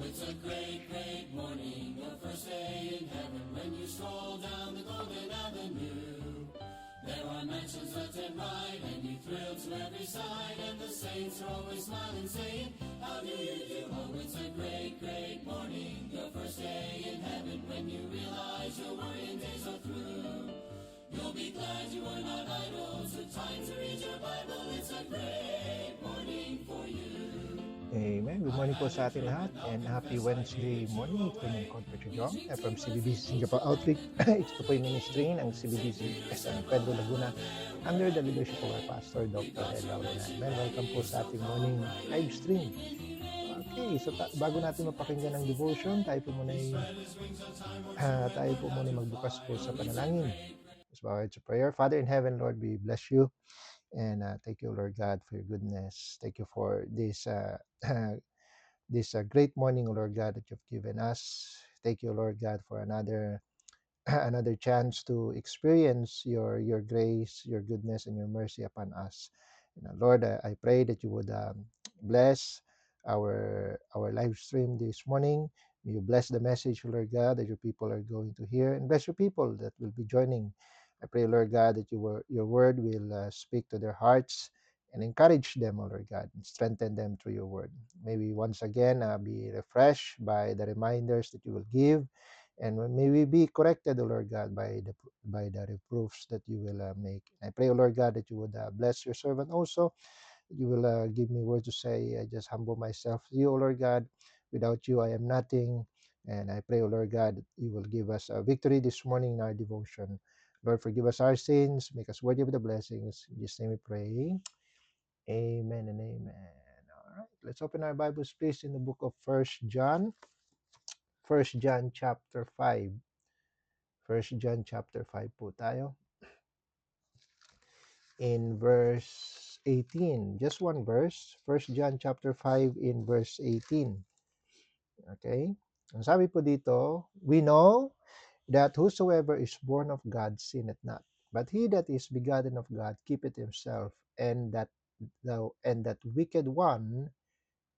It's a great, great morning, the first day in heaven when you stroll down the golden avenue. There are mansions left and right, and you thrill to every side, and the saints are always smiling, saying, how do you do? Oh, it's a great, great morning, your first day in heaven when you realize your worrying days are through. You'll be glad you are not idle, took time to read your Bible. It's a great morning for you. Amen. Good morning po sa ating lahat and happy Wednesday morning. Ito po yung lingkod, Peter Jong from CBBC Singapore Outreach. Ito po yung ministry ng CBBC San Pedro Laguna under the leadership of our pastor, Dr. Ed Laurena. Amen. Welcome po sa ating morning live stream. Okay, so bago natin mapakinggan ang devotion, tayo po muna magbukas po sa panalangin. Let's bow our heads to prayer. Father in heaven, Lord, we bless you. And thank you, Lord God, for your goodness. Thank you for this this great morning, Lord God, that you've given us. Thank you, Lord God, for another another chance to experience your grace, your goodness, and your mercy upon us. Lord, I pray that you would bless our live stream this morning. May you bless the message, Lord God, that your people are going to hear, and bless your people that will be joining. I pray, Lord God, that your word will speak to their hearts and encourage them, oh Lord God, and strengthen them through your word. May we once again be refreshed by the reminders that you will give, and may we be corrected, O Lord God, by the reproofs that you will make. I pray, O Lord God, that you would bless your servant also. You will give me words to say. I just humble myself to you, O Lord God. Without you, I am nothing. And I pray, O Lord God, that you will give us a victory this morning in our devotion. Lord, forgive us our sins. Make us worthy of the blessings. In Jesus' name we pray. Amen and amen. All right. Let's open our Bibles, please, in the book of First John. First John chapter 5. First John chapter 5 po tayo. In verse 18. Just one verse. First John chapter 5 in verse 18. Okay? Ang sabi po dito, we know that whosoever is born of God sinneth not. But he that is begotten of God keepeth himself, and that wicked one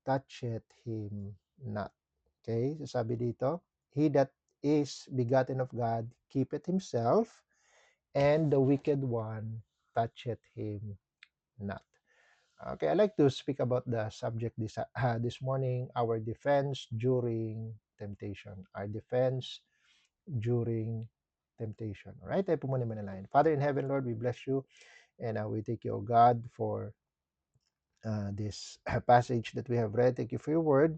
toucheth him not. Okay? So sabi dito, he that is begotten of God keepeth himself, and the wicked one toucheth him not. Okay, I like to speak about the subject this morning, our defense during temptation. Our defense during temptation. All right, tayo po muna manalangin. Father in heaven, Lord, we bless you and we thank you, O God, for this passage that we have read. Thank you for your word.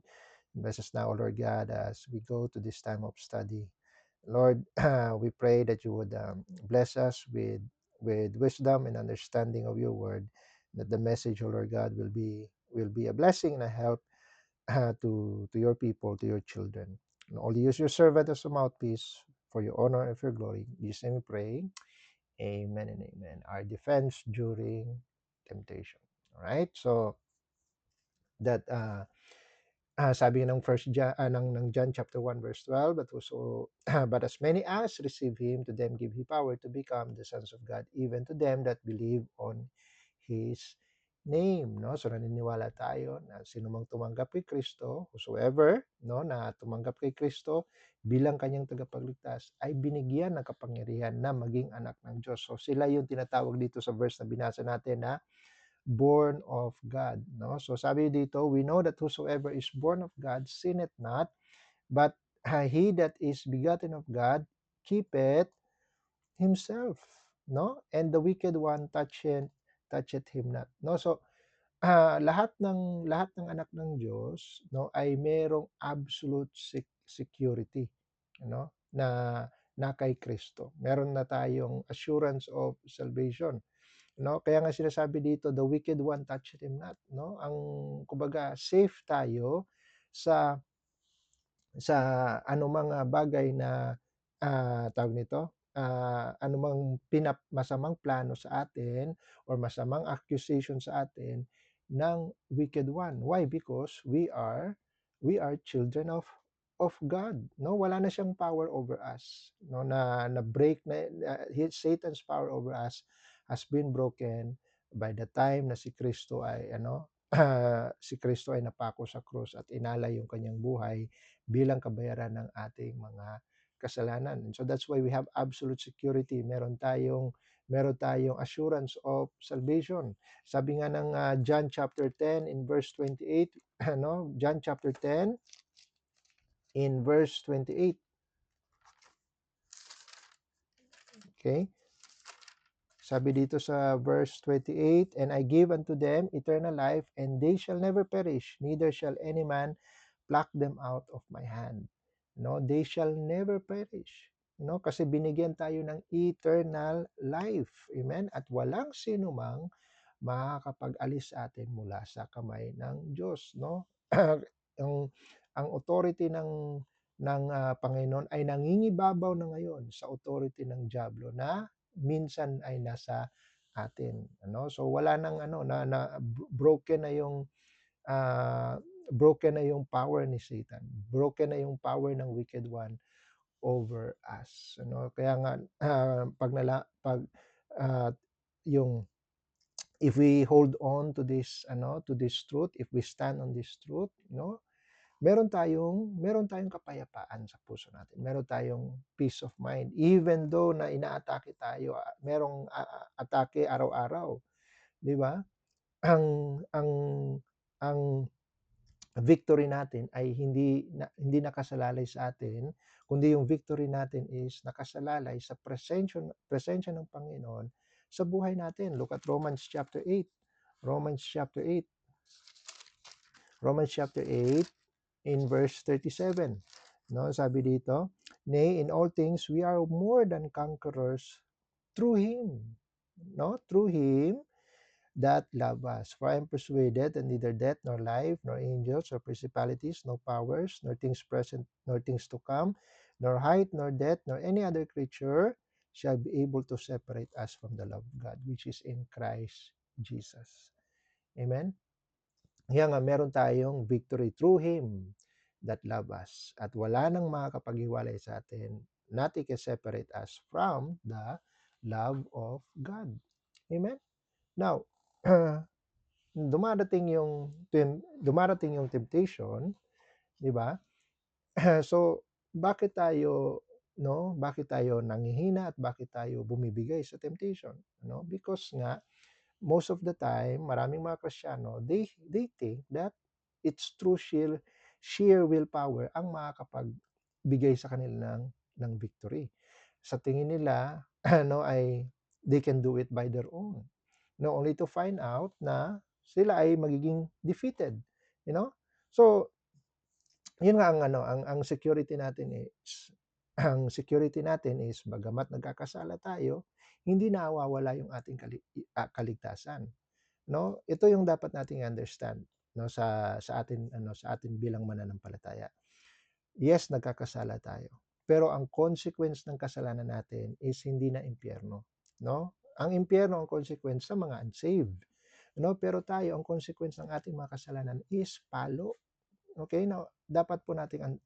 Bless us now, Lord God, as we go to this time of study. Lord, we pray that you would bless us with wisdom and understanding of your word, that the message, oh Lord God, will be a blessing and a help to your people, to your children. And only use your servant as a mouthpiece for your honor and for your glory. In Jesus' name we pray. Amen and amen. Our defense during temptation. All right? So that sabi ng first John, ng John chapter 1 verse 12, but as many as receive him, to them give he power to become the sons of God, even to them that believe on his name, no? So naniniwala tayo na sino mang tumanggap kay Kristo, whosoever, no, na tumanggap kay Kristo bilang kanyang tagapagligtas ay binigyan ng kapangyarihan na maging anak ng Diyos. So sila yung tinatawag dito sa verse na binasa natin na born of God, no? So sabi dito, we know that whosoever is born of God sinneth not, but he that is begotten of God keepeth himself, no? And the wicked one toucheth him not, no? So lahat ng anak ng Diyos, no, ay merong absolute security, no, na kay Kristo. Meron na tayong assurance of salvation. No, kaya nga sinasabi dito, the wicked one touched him not, no? Ang kumbaga safe tayo sa anumang bagay na tawag nito, anumang masamang plano sa atin or masamang accusation sa atin ng wicked one. Why? Because we are children of God, no? Wala na siyang power over us, no? Na break na Satan's power over us has been broken by the time na si Kristo ay si Kristo ay napako sa krus at inalay yung kanyang buhay bilang kabayaran ng ating mga kasalanan. And so that's why we have absolute security. Meron tayong assurance of salvation. Sabi nga ng John chapter 10 in verse 28, ano? John chapter 10 in verse 28. Okay? Sabi dito sa verse 28, "And I give unto them eternal life, and they shall never perish, neither shall any man pluck them out of my hand." No, they shall never perish. No, kasi binigyan tayo ng eternal life. Amen? At walang sino mang makakapag-alis sa atin mula sa kamay ng Diyos, no? ang ang authority ng Panginoon ay nangingibabaw na ngayon sa authority ng diablo na minsan ay nasa atin, ano? So wala nang ano na broken na yung ah, broken na yung power ni Satan. Broken na yung power ng wicked one over us, ano? Kaya nga ah, yung if we hold on to this truth, if we stand on this truth, no? Meron tayong kapayapaan sa puso natin. Meron tayong peace of mind even though na inaatake tayo, merong atake araw-araw, 'di ba? Ang ang ang victory natin ay hindi nakasalalay sa atin, kundi yung victory natin is nakasalalay sa presensya ng Panginoon sa buhay natin. Look at Romans chapter 8. Romans chapter 8. Romans chapter 8 in verse 37. No, sabi dito, "Nay, in all things we are more than conquerors through him." No, through him that love us. For I am persuaded that neither death, nor life, nor angels, or principalities, nor powers, nor things present, nor things to come, nor height, nor depth, nor any other creature shall be able to separate us from the love of God, which is in Christ Jesus. Amen? Kaya nga meron tayong victory through Him that love us. At wala nang makakapaghiwalay sa atin, nothing can separate us from the love of God. Amen? Now, dumarating yung temptation, 'di ba? So, bakit tayo nanghihina at bakit tayo bumibigay sa temptation, no? Because nga most of the time, maraming mga Kristiyano, they think that it's through sheer willpower ang makakapagbigay sa kanila ng victory. Sa tingin nila, ano ay they can do it by their own. No, only to find out na sila ay magiging defeated, you know? So, yun nga ang security natin is bagamat nagkakasala tayo, hindi nawawala yung ating kaligtasan, no? Ito yung dapat nating understand, no, sa atin bilang mananampalataya. Yes, nagkakasala tayo, pero ang consequence ng kasalanan natin is hindi na impyerno, no? Ang impyerno ang consequence sa mga unsaved, no? Pero tayo, ang consequence ng ating mga kasalanan is palo. Okay, no, dapat po nating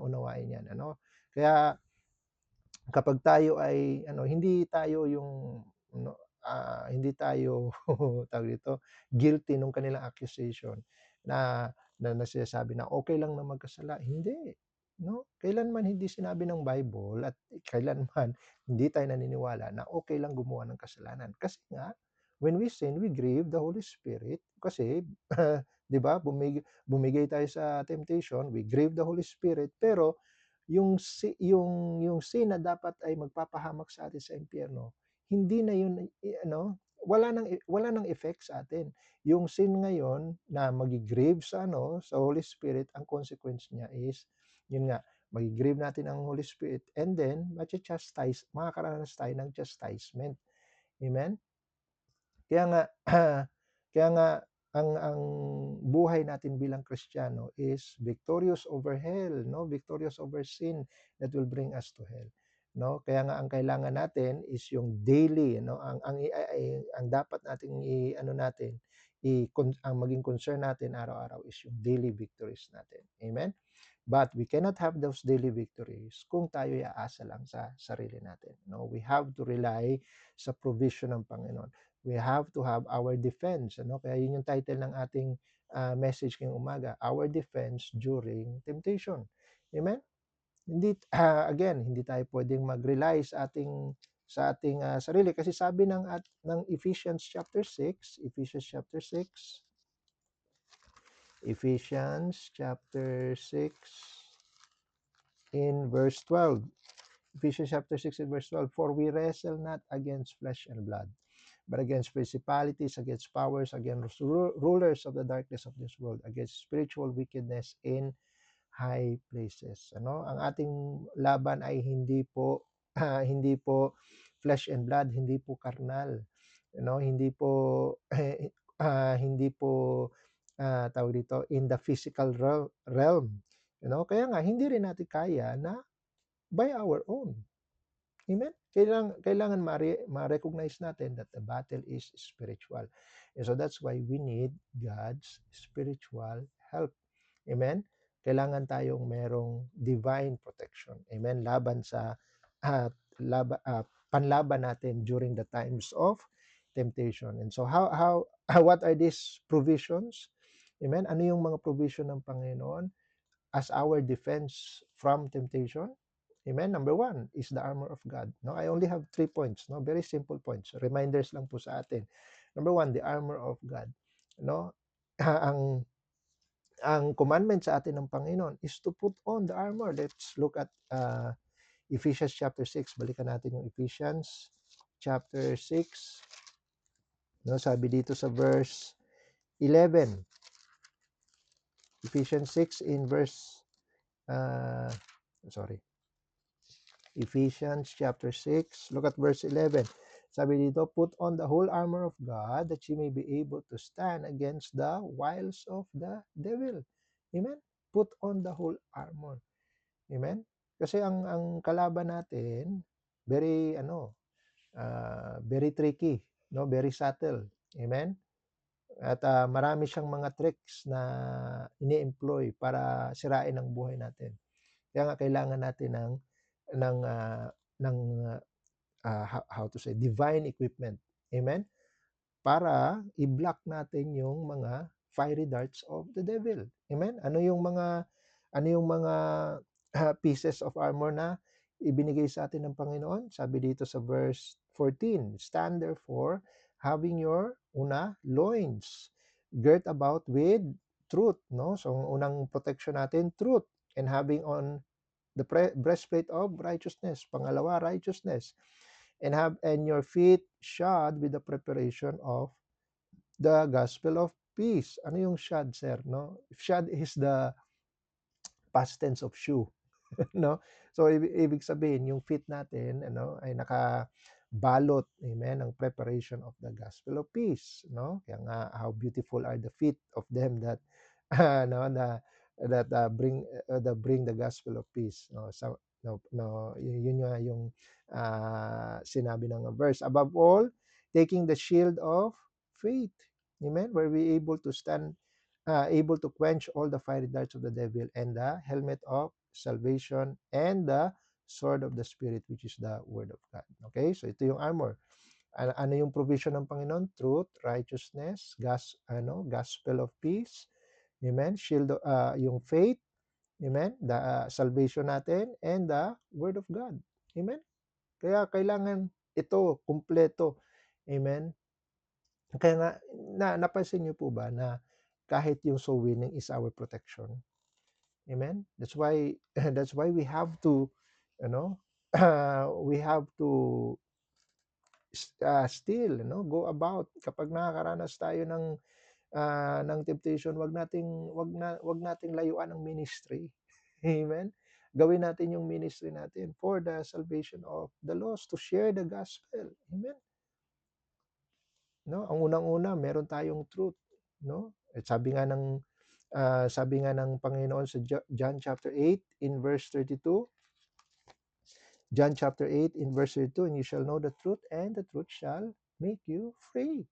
unawain 'yan, ano? Kaya kapag tayo ay hindi tayo tawag dito, guilty nung kanilang accusation na sinasabi na okay lang na magkasala, hindi, no? Kailanman hindi sinabi ng Bible at kailanman hindi tayo naniniwala na okay lang gumawa ng kasalanan. Kasi nga, when we sin, we grieve the Holy Spirit kasi 'di ba, bumigay tayo sa temptation, we grieve the Holy Spirit, pero yung sin na dapat ay magpapahamak sa atin sa impyerno, hindi na yun wala nang effect sa atin. Yung sin ngayon na magi-grieve sa Holy Spirit, ang consequence niya is, yun nga, magi-grieve natin ang Holy Spirit and then makakaranas tayo ng chastisement. Amen? Kaya nga kaya nga ang buhay natin bilang Kristiyano is victorious over hell, no? Victorious over sin that will bring us to hell, no? Kaya nga ang kailangan natin is yung daily, no? Ang dapat nating ang maging concern natin araw-araw is yung daily victories natin. Amen? But we cannot have those daily victories kung tayo aasa lang sa sarili natin. No, we have to rely sa provision ng Panginoon. We have to have our defense. Ano? Kaya yun yung title ng ating message ngayong umaga, Our Defense During Temptation. Amen? Hindi again, hindi tayo pwedeng mag-rely sa ating sarili kasi sabi ng Ephesians chapter 6, Ephesians chapter 6 in verse 12. Ephesians chapter 6 and verse 12, for we wrestle not against flesh and blood, but against principalities, against powers, against rulers of the darkness of this world, against spiritual wickedness in high places. Ano? Ang ating laban ay hindi po hindi po flesh and blood, hindi po karnal. Hindi po hindi po tawag dito in the physical realm. Kaya nga hindi rin natin kaya na by our own. Amen? Kailangan ma-recognize natin that the battle is spiritual. And so that's why we need God's spiritual help. Amen? Kailangan tayong merong divine protection. Amen? Laban sa panlaban natin during the times of temptation. And so how what are these provisions? Amen? Ano yung mga provision ng Panginoon as our defense from temptation? Amen. Number 1 is the armor of God. No, I only have 3 points. No, very simple points. Reminders lang po sa atin. Number 1, the armor of God. No, ang commandment sa atin ng Panginoon is to put on the armor. Let's look at Ephesians chapter 6. Balikan natin yung Ephesians chapter 6. No, sabi dito sa verse 11. Ephesians 6 in verse Ephesians chapter 6, look at verse 11. Sabi dito, put on the whole armor of God that you may be able to stand against the wiles of the devil. Amen? Put on the whole armor. Amen? Kasi ang kalaban natin, very tricky, no? Very subtle. Amen? At marami siyang mga tricks na ini-employ para sirain ang buhay natin. Kaya nga kailangan natin ng how to say, divine equipment. Amen? Para i-block natin yung mga fiery darts of the devil. Amen? Ano yung mga pieces of armor na ibinigay sa atin ng Panginoon? Sabi dito sa verse 14, stand therefore, having your loins girt about with truth. No? So, ang unang protection natin, truth. And having on the breastplate of righteousness. Pangalawa, righteousness. And your feet shod with the preparation of the gospel of peace. Ano yung shod, sir? No? Shod is the past tense of shoe. No? So ibig sabihin yung feet natin ay nakabalot, amen, ng preparation of the gospel of peace, no? Kaya nga how beautiful are the feet of them that no that bring the gospel of peace, no? So yun nga yung sinabi ng verse, above all taking the shield of faith, amen, where we able to quench all the fiery darts of the devil, and the helmet of salvation, and the sword of the Spirit, which is the Word of God. Okay? So ito yung armor. Ano yung provision ng Panginoon? Truth, righteousness, gospel of peace, amen, shield, yung faith, amen, the salvation natin, and the Word of God. Amen? Kaya kailangan ito, kumpleto. Amen? Kaya nga, napansin niyo po ba na kahit yung soul winning is our protection? Amen? That's why we have to, we have to still, go about. Kapag nakakaranas tayo ng temptation, wag nating layuan ang ministry. Amen? Gawin natin yung ministry natin for the salvation of the lost, to share the gospel. Amen? No, ang unang-una, meron tayong truth, no? At sabi nga ng Panginoon sa John chapter 8 in verse 32. John chapter 8 in verse 32, and you shall know the truth, and the truth shall make you free.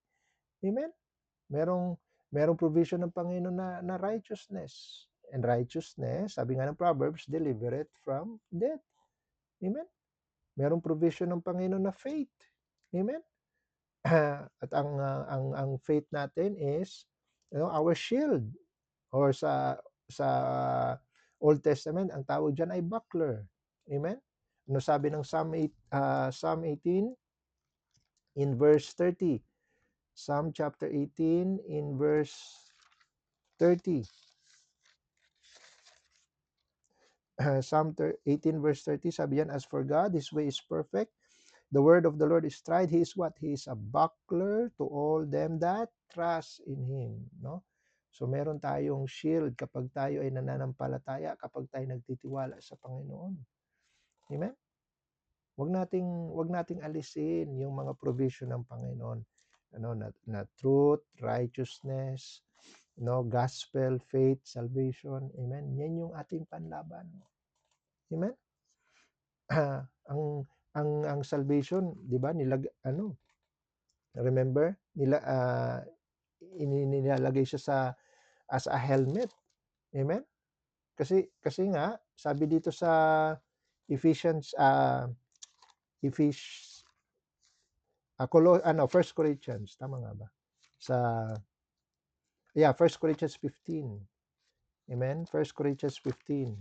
Amen? Merong provision ng Panginoon na righteousness. and righteousness, sabi nga ng Proverbs, deliver it from death. Amen? Merong provision ng Panginoon na faith. Amen? At ang faith natin is our shield, or sa Old Testament ang tawag diyan ay buckler. Amen? Ano sabi ng Psalm 18 in verse 30? Psalm chapter 18 in verse 30. Psalm 18 verse 30, sabi yan, as for God, His way is perfect. The word of the Lord is tried. He is what? He is a buckler to all them that trust in Him. No? So meron tayong shield kapag tayo ay nananampalataya, kapag tayo nagtitiwala sa Panginoon. Amen? Wag nating alisin yung mga provision ng Panginoon. Na truth, righteousness, gospel, faith, salvation. Amen? Yan yung ating panlaban. Amen? ang salvation, 'di ba? Remember? Nilalagay siya as a helmet. Amen? Kasi nga sabi dito sa Ephesians First Corinthians, tama nga ba? First Corinthians 15. Amen? First Corinthians 15.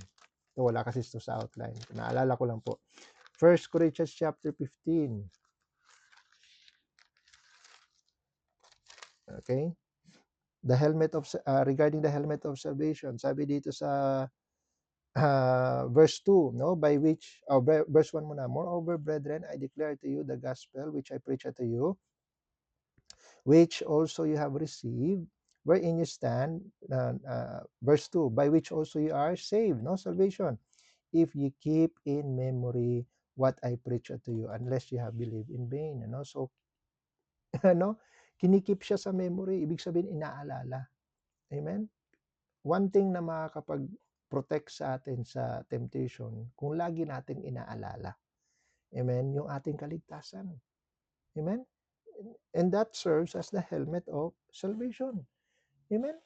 Wala kasi ito sa outline. Naalala ko lang po. First Corinthians chapter 15. Okay? Regarding the helmet of salvation, sabi dito sa verse 2, verse 1 muna. Moreover, brethren, I declare to you the gospel which I preach unto you, which also you have received, wherein you stand. Verse 2, by which also you are saved, salvation, if you keep in memory what I preach unto you, unless you have believed in vain. So, kinikip siya sa memory, ibig sabihin inaalala. Amen? One thing na makakapag-protect sa atin sa temptation, kung lagi nating inaalala. Amen? Yung ating kaligtasan. Amen? And that serves as the helmet of salvation. Amen?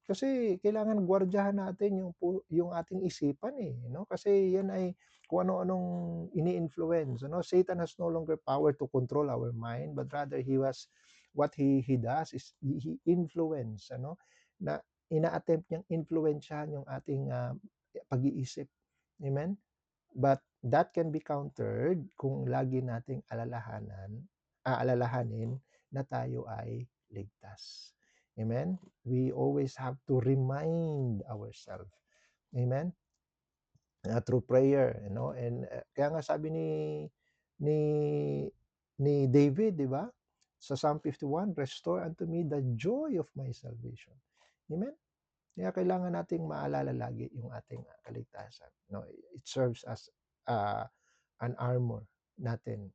Kasi kailangan gwardiyahan natin yung ating isipan kasi yan ay kung ano-anong ini-influence. Satan has no longer power to control our mind, but rather what he does is he influence, na ina-attempt niyang influensyahan yung ating pag-iisip. Amen? But that can be countered kung lagi nating aalalahanin na tayo ay ligtas. Amen? We always have to remind ourselves. Amen? Through prayer, and kaya nga sabi ni ni David, di ba? Sa Psalm 51, restore unto me the joy of my salvation. Amen? Kaya kailangan nating maalala lagi yung ating kaligtasan. It serves as an armor natin,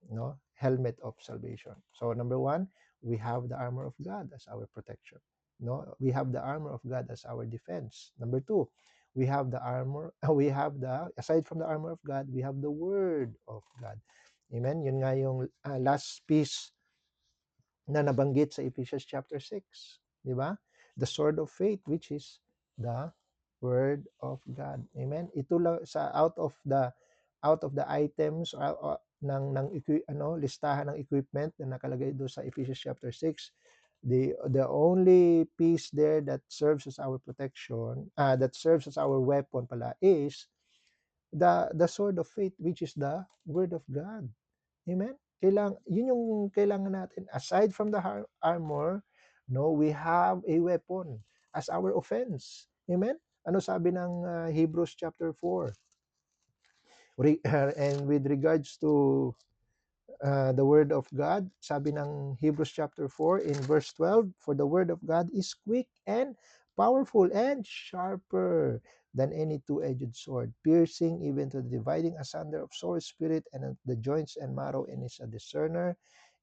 helmet of salvation. So number 1, we have the armor of God as our protection. We have the armor of God as our defense. Number 2, we have the armor, aside from the armor of God, we have the word of God. Amen? Yun nga yung last piece na nabanggit sa Ephesians chapter 6. Di ba? The sword of faith, which is the word of God. Amen? Ito lang out of the items ng listahan ng equipment na nakalagay doon sa Ephesians chapter 6, the only piece there that serves as our protection, that serves as our weapon pala, is the sword of faith, which is the word of God. Amen? Yun yung kailangan natin. Aside from the armor, we have a weapon as our offense. Amen? Ano sabi ng Hebrews chapter 4? And with regards to the word of God, sabi ng Hebrews chapter 4 in verse 12, for the word of God is quick and powerful and sharper than any two-edged sword, piercing even to the dividing asunder of soul, spirit, and the joints and marrow, and is a discerner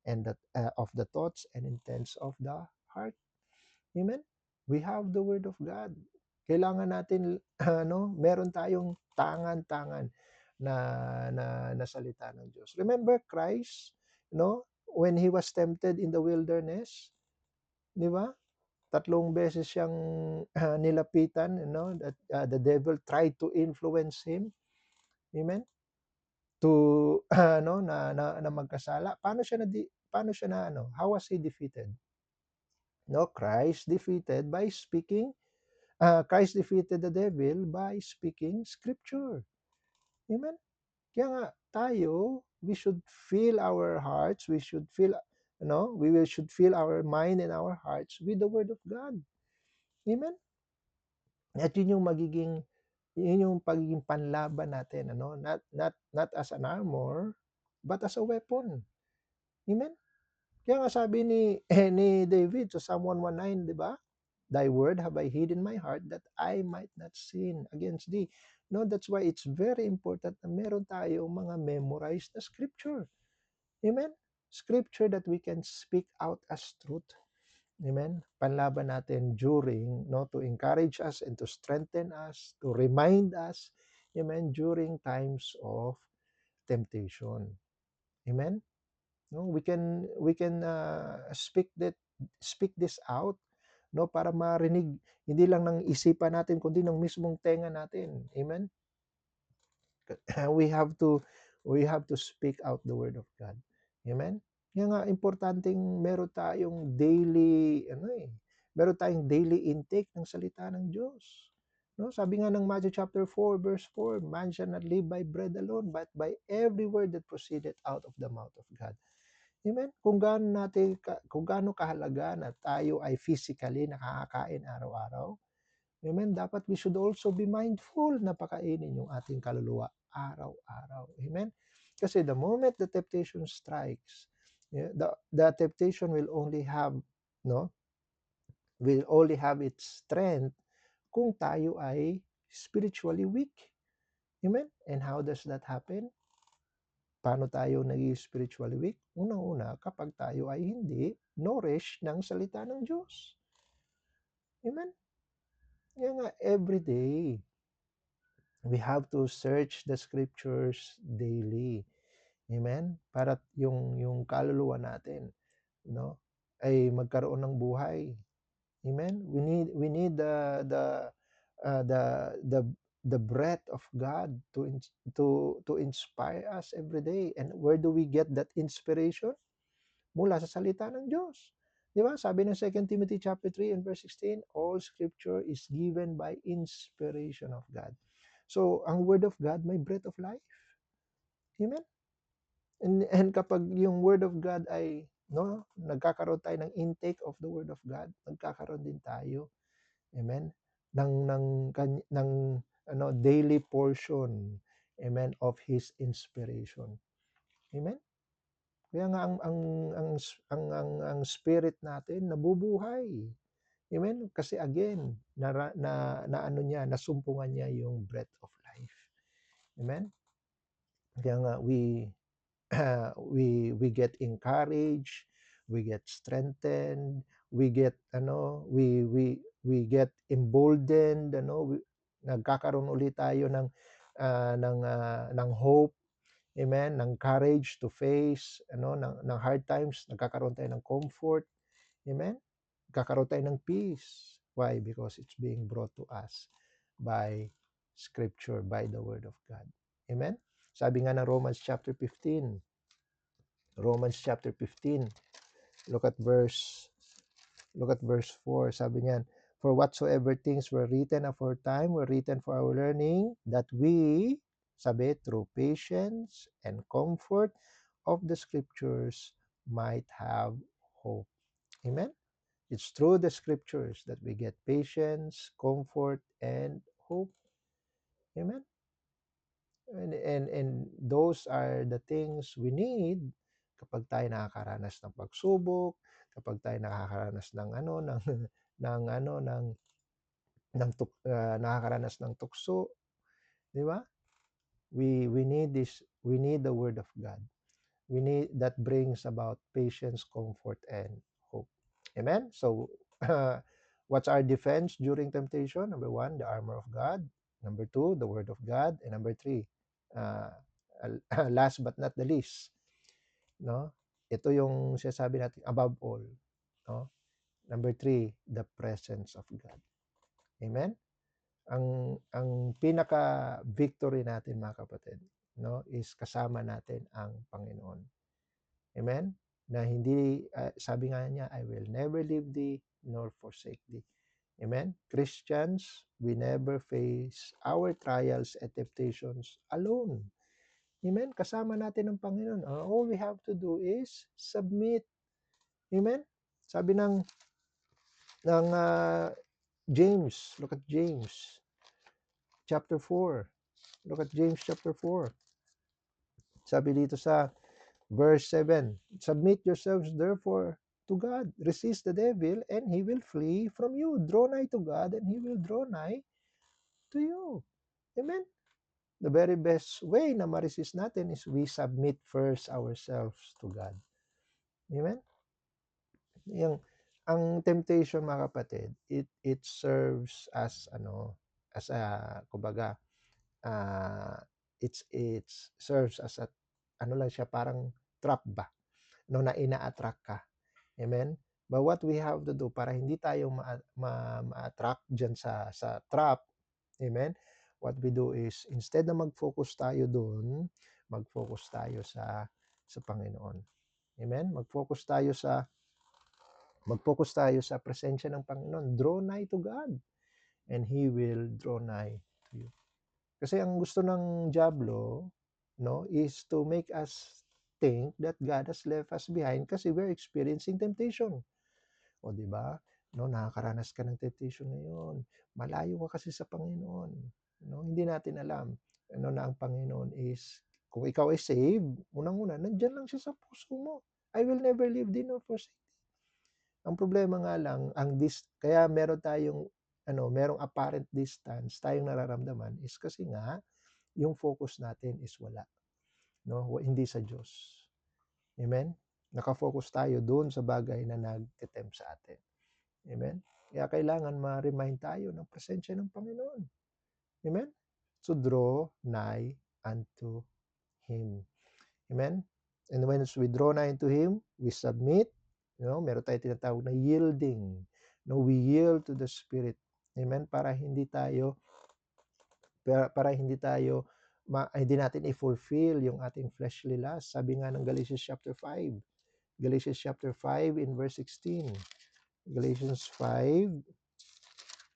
and of the thoughts and intents of the heart. Amen? We have the word of God. Kailangan natin, meron tayong tangan-tangan na salita ng Diyos. Remember Christ, when He was tempted in the wilderness, di ba? Tatlong beses siyang nilapitan, that the devil tried to influence him. Amen? To na magkasala. Paano siya na how was he defeated? No, Christ defeated the devil by speaking scripture. Amen? Kaya nga tayo, we should fill our hearts, we should fill our mind and our hearts with the word of God. Amen? At yun yung pagiging panlaban natin, not as an armor, but as a weapon. Amen? Kaya nga sabi ni David sa Psalm 119, di ba? Thy word have I hid in my heart that I might not sin against thee. No, that's why it's very important na meron tayong mga memorized na scripture. Amen? Scripture that we can speak out as truth. Amen? Panlaban natin to encourage us and to strengthen us, to remind us, amen, during times of temptation. Amen? No, we can speak this out, para marinig hindi lang ng isipan natin kundi ng mismong tenga natin. Amen. we have to we have to speak out the word of God. Amen. Kaya nga importanteng meron tayong daily intake ng salita ng Diyos. No, sabi nga ng Matthew chapter 4 verse 4, man shall not live by bread alone but by every word that proceeded out of the mouth of God. Amen? Kung gaano kahalaga na tayo ay physically nakakakain araw-araw, amen, dapat we should also be mindful na pakainin yung ating kaluluwa araw-araw. Amen? Kasi the moment the temptation strikes, the temptation will only have its strength kung tayo ay spiritually weak. Amen? And how does that happen? Paano tayo naging spiritually weak? Unang-una, kapag tayo ay hindi nourished ng salita ng Diyos. Amen? Kaya nga, every day, we have to search the scriptures daily. Amen? Para yung kaluluwa natin, ay magkaroon ng buhay. Amen? We need uh, the the the breath of God to inspire us every day. And where do we get that inspiration? Mula sa salita ng Diyos. Di ba? Sabi ng 2 Timothy chapter 3 and verse 16, all scripture is given by inspiration of God. So, ang word of God may breath of life. Amen? And kapag yung word of God ay nagkakaroon tayo ng intake of the word of God, nagkakaroon din tayo, amen, ng daily portion, amen, of his inspiration. Amen? Kaya nga ang spirit natin nabubuhay. Amen? Kasi again, nasumpungan niya yung breath of life. Amen? Kaya nga we get encouraged, we get strengthened, we get we get emboldened, nagkakaroon ulit tayo ng hope, amen, ng courage to face ng hard times, nagkakaroon tayo ng comfort, amen, nagkakaroon tayo ng peace. Why? Because it's being brought to us by scripture, by the word of God. Amen. Sabi nga ng Romans chapter 15, look at verse 4. Sabi niyan, for whatsoever things were written aforetime were written for our learning, that we, sabi, through patience and comfort of the scriptures might have hope. Amen? It's through the scriptures that we get patience, comfort, and hope. Amen? And those are the things we need kapag tayo nakakaranas ng pagsubok, kapag tayo nakakaranas ng nakakaranas ng tukso, di ba? We need the word of God. That brings about patience, comfort, and hope. Amen? So, what's our defense during temptation? Number 1, the armor of God. Number 2, the word of God. And number 3, last but not the least, ito yung sinasabi natin above all, Number 3, the presence of God. Amen? Ang pinaka-victory natin, mga kapatid, no, is kasama natin ang Panginoon. Amen? Na hindi, sabi nga niya, I will never leave thee nor forsake thee. Amen? Christians, we never face our trials and temptations alone. Amen? Kasama natin ang Panginoon. All we have to do is submit. Amen? Sabi ng James, look at James chapter 4. Look at James chapter 4. Sabi dito sa verse 7, submit yourselves therefore to God. Resist the devil and he will flee from you. Draw nigh to God and he will draw nigh to you. Amen? The very best way na ma-resist natin is we submit first ourselves to God. Amen? Ang temptation, mga kapatid, it serves as kumbaga, it serves as lang siya, parang trap ba, no, na ina-attract ka. Amen? But what we have to do para hindi tayo ma-attract dyan sa trap, amen? What we do is, instead na mag-focus tayo doon, mag-focus tayo sa Panginoon. Amen? Mag-focus tayo sa presensya ng Panginoon. Draw nigh to God and He will draw nigh to you. Kasi ang gusto ng diablo, no, is to make us think that God has left us behind kasi we're experiencing temptation. O di ba? No, nakakaranas ka ng temptation ngayon. Malayo ka kasi sa Panginoon. No, hindi natin alam na ang Panginoon is, kung ikaw ay saved, unang-una, nandiyan lang siya sa puso mo. I will never leave thee nor forsake. Ang problema nga lang, kaya merong apparent distance tayong nararamdaman is kasi nga yung focus natin is wala, no? Hindi sa Diyos. Amen? Naka-focus tayo doon sa bagay na nagte-tempt sa atin. Amen? Kaya kailangan ma-remind tayo ng presensya ng Panginoon. Amen? To draw nigh unto Him. Amen? And when we draw nigh unto Him, we submit. Meron tayong tinatawag na yielding. No, we yield to the Spirit. Amen? Para hindi hindi natin i-fulfill yung ating fleshly lust. Sabi nga ng Galatians chapter 5. Galatians chapter 5 in verse 16. Galatians 5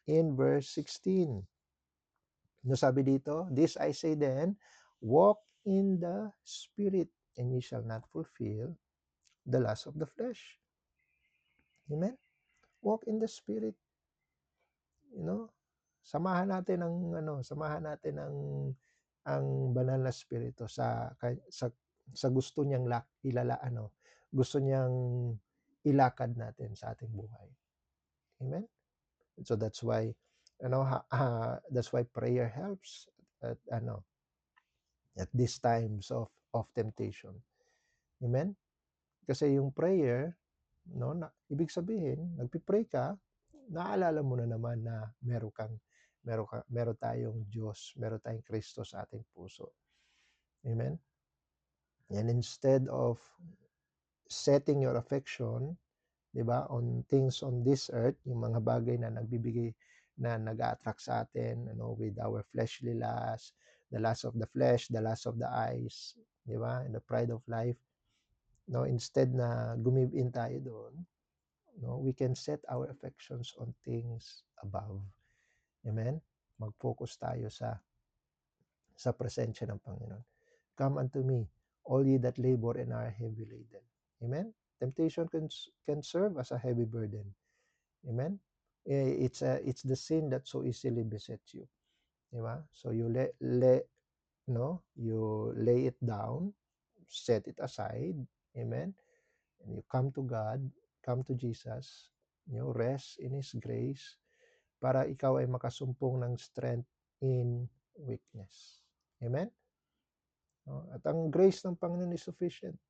in verse 16. No, sabi dito, this I say then, walk in the Spirit, and ye shall not fulfill the lust of the flesh. Amen? Walk in the Spirit. Samahan natin ang banal na spirito sa gusto niyang gusto niyang ilakad natin sa ating buhay. Amen? So that's why prayer helps at these times of temptation. Amen? Kasi yung prayer, ibig sabihin, nagpi-pray ka, naalala mo na naman na meron tayong Diyos, meron tayong Kristo sa ating puso. Amen? And instead of setting your affection, di ba, on things on this earth, yung mga bagay na nag-a-attract sa atin, with our fleshly lust, the lust of the flesh, the lust of the eyes, di ba, and the pride of life, instead na gumibin tayo doon, we can set our affections on things above. Amen? Mag-focus tayo sa presensya ng Panginoon. Come unto me, all ye that labor and are heavy laden. Amen? Temptation can serve as a heavy burden. Amen? It's the sin that so easily besets you. Diba? So you you lay it down, set it aside. Amen? And you come to God, come to Jesus, rest in His grace para ikaw ay makasumpong ng strength in weakness. Amen? At ang grace ng Panginoon is sufficient.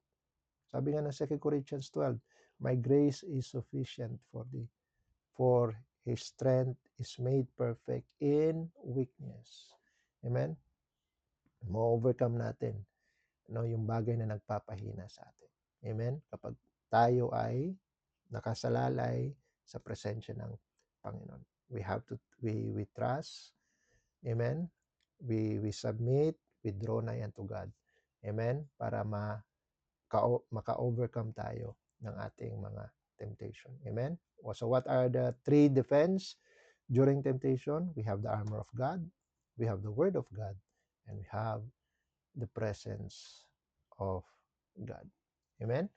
Sabi nga ng 2 Corinthians 12, my grace is sufficient for thee, for His strength is made perfect in weakness. Amen? Ma-overcome natin yung bagay na nagpapahina sa atin. Amen? Kapag tayo ay nakasalalay sa presensya ng Panginoon. We have to, we trust, amen, we submit, we draw nigh unto God, amen, para maka-overcome tayo ng ating mga temptation, amen. So what are the three defense during temptation? We have the armor of God, we have the word of God, and we have the presence of God, amen.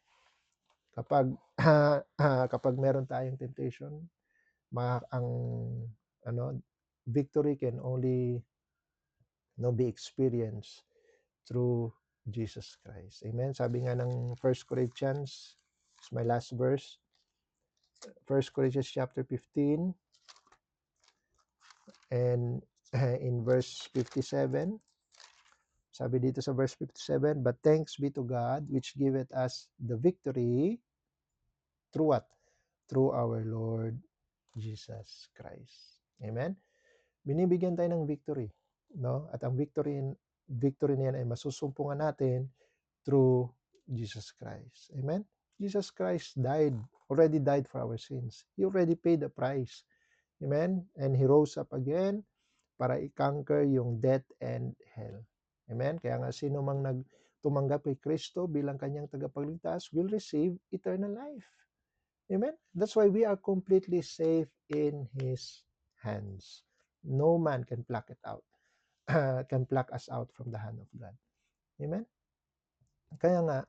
Kapag kapag meron tayong temptation, ang victory can only be experienced through Jesus Christ. Amen. Sabi nga ng 1 Corinthians, it's my last verse, 1 Corinthians chapter 15 and in verse 57, sabi dito sa verse 57, but thanks be to God which giveth us the victory through what? Through our Lord Jesus Christ. Amen. Binibigyan tayo ng victory, no? At ang victory niyan ay masusumpungan natin through Jesus Christ. Amen. Jesus Christ already died for our sins. He already paid the price. Amen. And He rose up again para i-conquer yung death and hell. Amen. Kaya nga sino mang tumanggap kay Kristo bilang kanyang tagapagligtas will receive eternal life. Amen. That's why we are completely safe in His hands. No man can pluck it out, can pluck us out from the hand of God. Amen? Kaya nga,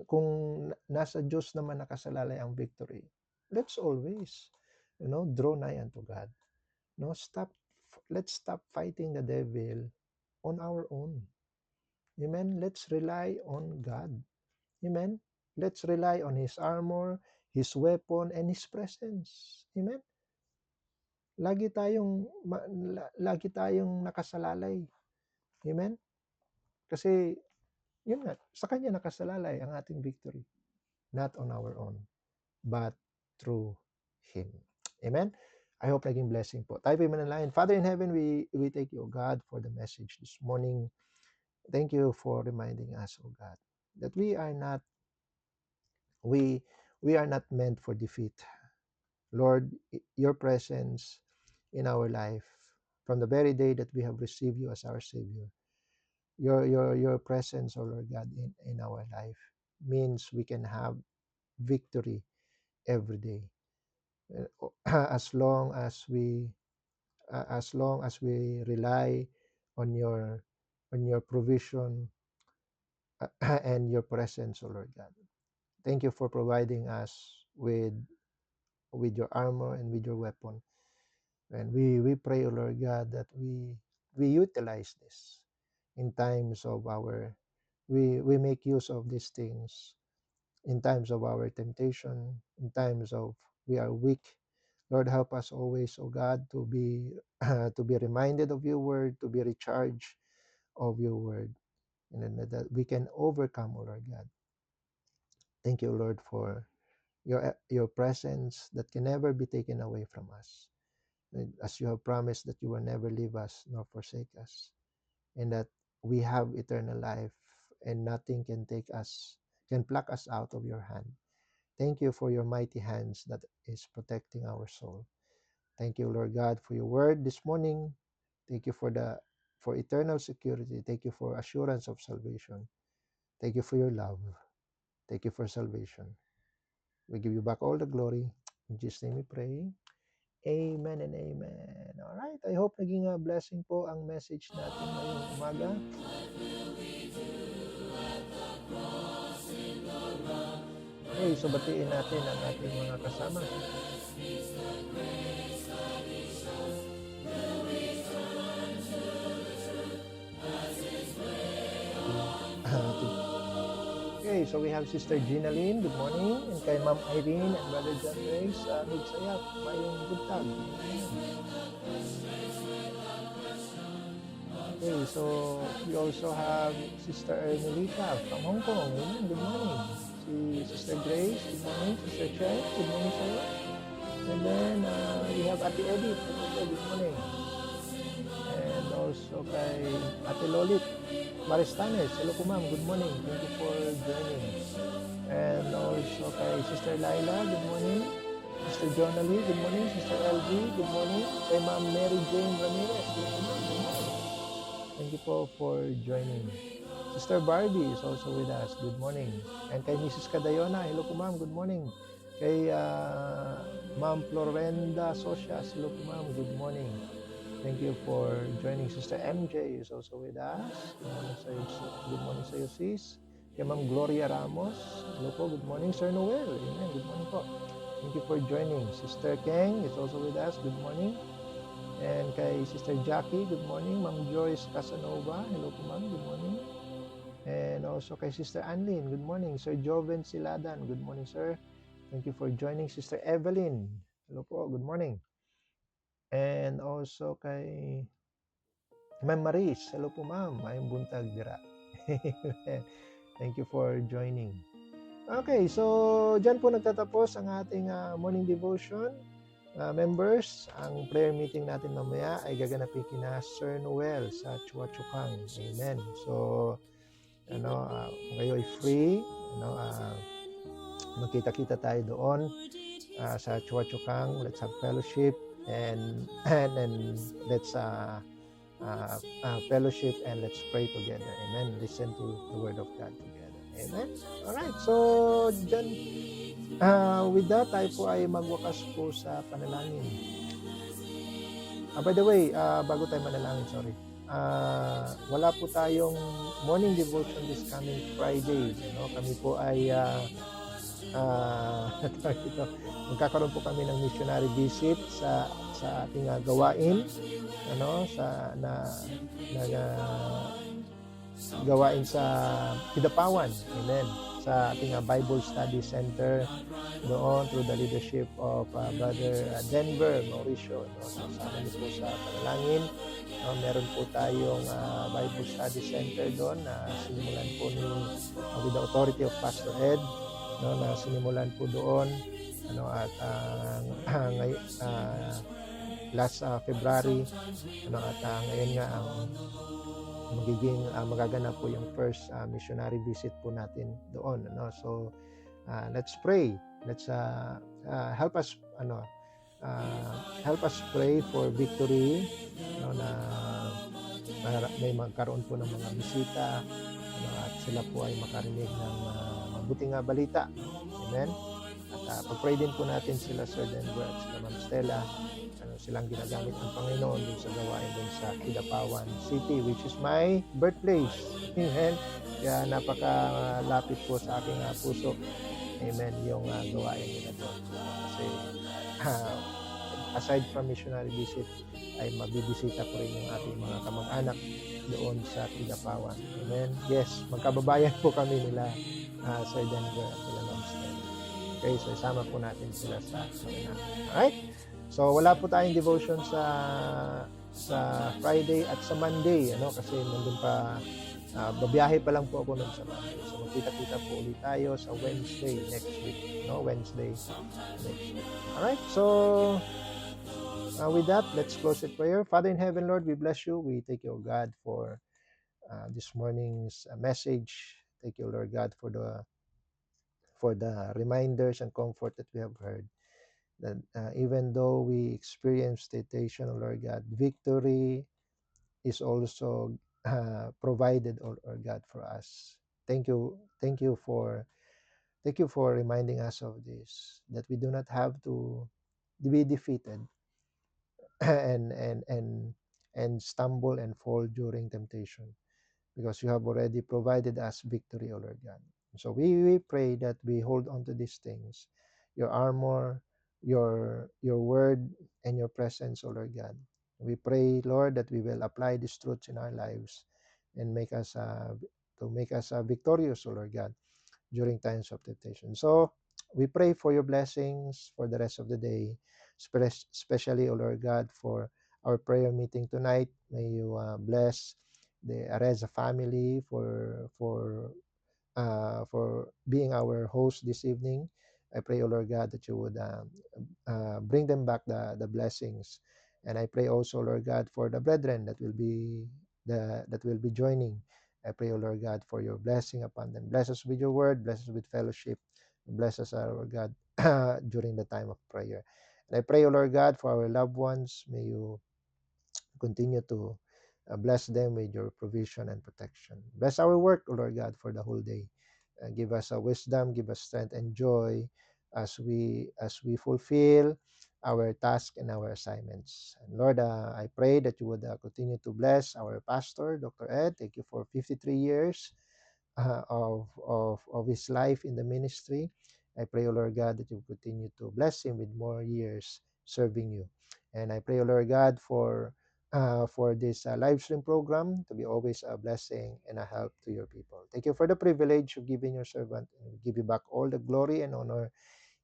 kung nasa Diyos naman nakasalalay ang victory, let's always, draw nigh unto God. No, let's stop fighting the devil on our own. Amen? Let's rely on God. Amen? Let's rely on His armor, His weapon, and His presence. Amen? Lagi tayong nakasalalay. Amen? Kasi, yun nga, sa Kanya nakasalalay ang ating victory. Not on our own, but through Him. Amen? I hope naging blessing po. Tayo po yung manalangin. Father in heaven, we thank you, O God, for the message this morning. Thank you for reminding us, O God, that we are not meant for defeat. Lord, your presence in our life, from the very day that we have received you as our Savior, your presence, O Lord God, in our life means we can have victory every day. As long as we rely on your provision and your presence, O Lord God. Thank you for providing us with your armor and with your weapon. And we pray, O Lord God, that we utilize this in times of we make use of these things in times of our temptation, in times of we are weak. Lord, help us always, O God, to be reminded of your word, to be recharged of your word, and that we can overcome, O Lord God. Thank you, Lord, for your presence that can never be taken away from us. As you have promised that you will never leave us nor forsake us, and that we have eternal life and nothing can pluck us out of your hand. Thank you for your mighty hands that is protecting our soul. Thank you, Lord God, for your word this morning. Thank you for eternal security. Thank you for assurance of salvation. Thank you for your love. Thank you for salvation. We give you back all the glory. In Jesus' name we pray. Amen and amen. Alright, I hope naging blessing po ang message natin ngayong umaga. Okay, so batiin natin ang ating mga kasama. Okay, so we have Sister Gina Lynn, good morning, and kay Ma'am Irene and Brother John Reyes, Migsayat, mayong buntag. Okay, so we also have Sister Ermelita from Hong Kong. Good morning. Si Sister Grace, good morning. Sister Chen, good morning sa'yo. And then we have Ate Edith, good morning. And also kay Ate Lolit Maristanes, hello po ma'am, good morning. Thank you for joining. And also kay Sister Laila, good morning. Sister Jonali, good morning. Sister LG, good morning. Kay Ma'am Mary Jane Ramirez, good morning. Thank you po for joining. Sister Barbie is also with us. Good morning. And kay Mrs. Cadayona, hello po ma'am, good morning. Kay Ma'am Florenda Socias, hello po ma'am, good morning. Thank you for joining. Sister MJ is also with us. Good morning sa iyo, sis. Kay Ma'am Gloria Ramos, hello po, good morning. Sir Noel, amen, good morning po. Thank you for joining. Sister Keng is also with us, good morning. And kay Sister Jackie, good morning. Ma'am Joyce Casanova, hello po ma'am, good morning. And also kay Sister Anlin, good morning. Sir Joven Siladan, good morning sir. Thank you for joining. Sister Evelyn, hello po, good morning. And also kay Ma'am Maris, hello po ma'am, mayong buntag dira. Thank you for joining. Okay, so dyan po nagtatapos ang ating morning devotion. Members, ang prayer meeting natin mamaya ay gaganapin kina Sir Noel sa Chuachukang. Amen. So, kayo ay free, magkita-kita tayo doon sa Chuachukang. Let's have fellowship and let's fellowship and let's pray together. Amen. Listen to the word of God together. Amen. All right. So, dyan, with that, tayo po ay magwakas po sa panalangin. By the way, bago tayo manalangin, sorry. Wala po tayong morning devotion this coming Friday. Kami po ay magkakaroon po kami ng missionary visit sa ating gawain, gawain sa Kidapawan. Amen. Sa ating Bible Study Center doon through the leadership of Brother Denver Mauricio. Sama niyo po sa panalangin. Meron po tayong Bible Study Center doon na sinimulan po with the authority of Pastor Ed, na sinimulan po doon at last February, at ngayon nga ang magaganap po yung first missionary visit po natin doon. So let's pray. Let's help us pray for victory, na may magkaroon po ng mga bisita, at sila po ay makarinig ng mabuting balita. Amen. At pag-pray din po natin sila Sir Denver at sila Ma'am Stella, silang ginagamit ng Panginoon dun sa gawain dun sa Kidapawan City, which is my birthplace. Amen. Kaya napakalapit po sa aking puso. Amen. Yung gawain nila doon. Kasi aside from missionary visit, ay mabibisita ko rin yung ating mga kamag-anak doon sa Kidapawan. Amen. Yes, magkababayan po kami nila Sir Denver at sila Ma'am Stella. Okay, so isama po natin sila sa mga. Alright? So wala po tayong devotion sa Friday at sa Monday, kasi nandun pa, babiyahe pa lang po ako nun sa Monday. So magkita-kita po ulit tayo sa Wednesday next week, Wednesday next week. Alright, so with that, let's close with prayer. Father in heaven, Lord, we bless you. We thank you, God, for this morning's message. Thank you, Lord God, for the reminders and comfort that we have heard. That even though we experience temptation, Lord God, victory is also provided, Lord God, for us. Thank you for reminding us of this, that we do not have to be defeated and stumble and fall during temptation, because you have already provided us victory, O Lord God. So we pray that we hold on to these things, your armor, your word, and your presence, O Lord God. We pray, Lord, that we will apply these truths in our lives and make us victorious, O Lord God, during times of temptation. So we pray for your blessings for the rest of the day, especially, O Lord God, for our prayer meeting tonight. May you bless the Areza family for being our host this evening. I pray, O Lord God, that you would bring them back the blessings, and I pray also, Lord God, for the brethren that will be joining. I pray, O Lord God, for your blessing upon them. Bless us with your word, bless us with fellowship. Bless us, our God, during the time of prayer. And I pray, O Lord God, for our loved ones. May you continue to bless them with your provision and protection. Bless our work, O Lord God, for the whole day. Give us a wisdom, give us strength and joy as we fulfill our task and our assignments. And Lord, I pray that you would continue to bless our pastor, Dr. Ed. Thank you for 53 years of his life in the ministry. I pray, O Lord God, that you continue to bless him with more years serving you. And I pray, O Lord God, for this live stream program to be always a blessing and a help to your people. Thank you for the privilege of giving your servant, and we give you back all the glory and honor.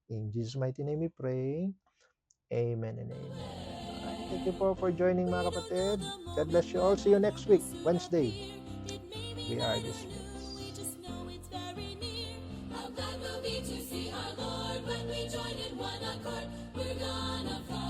In Jesus' mighty name we pray. Amen and amen. Alright, thank you po for joining, mga kapatid. God bless you all. See you next week, Wednesday. We are dismissed. We just know it's very near. How glad we'll be to see our Lord when we join in one accord. We're gonna fly.